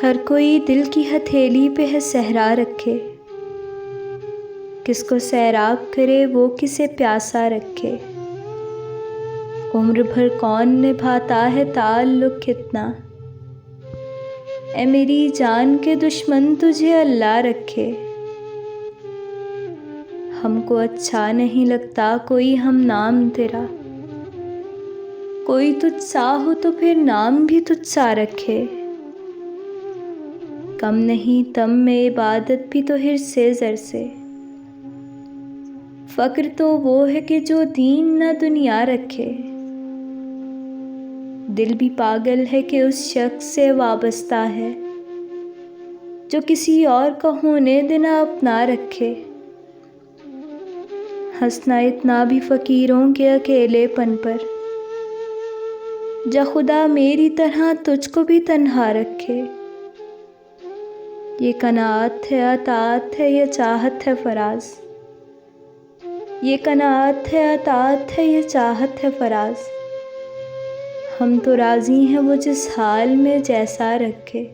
हर कोई दिल की हथेली पे है सहरा रखे, किसको सैराब करे वो किसे प्यासा रखे। उम्र भर कौन निभाता है ताल्लुक कितना, ऐ मेरी जान के दुश्मन तुझे अल्लाह रखे। हमको अच्छा नहीं लगता कोई हम नाम तेरा, कोई तुझ सा हो तो फिर नाम भी तुझ सा रखे। कम नहीं तम में इबादत भी तो हिर्से ज़र से, फ़क्र तो वो है कि जो दीन न दुनिया रखे। दिल भी पागल है कि उस शख्स से वाबस्ता है, जो किसी और का होने देना अपना रखे। हंसना इतना भी फ़कीरों के अकेलेपन पर, जा खुदा मेरी तरह तुझको भी तन्हा रखे। ये कनाअत है, अताअत है, ये चाहत है फराज। ये कनाअत है, अताअत है, ये चाहत है फराज। हम तो राज़ी हैं वो जिस हाल में जैसा रखे।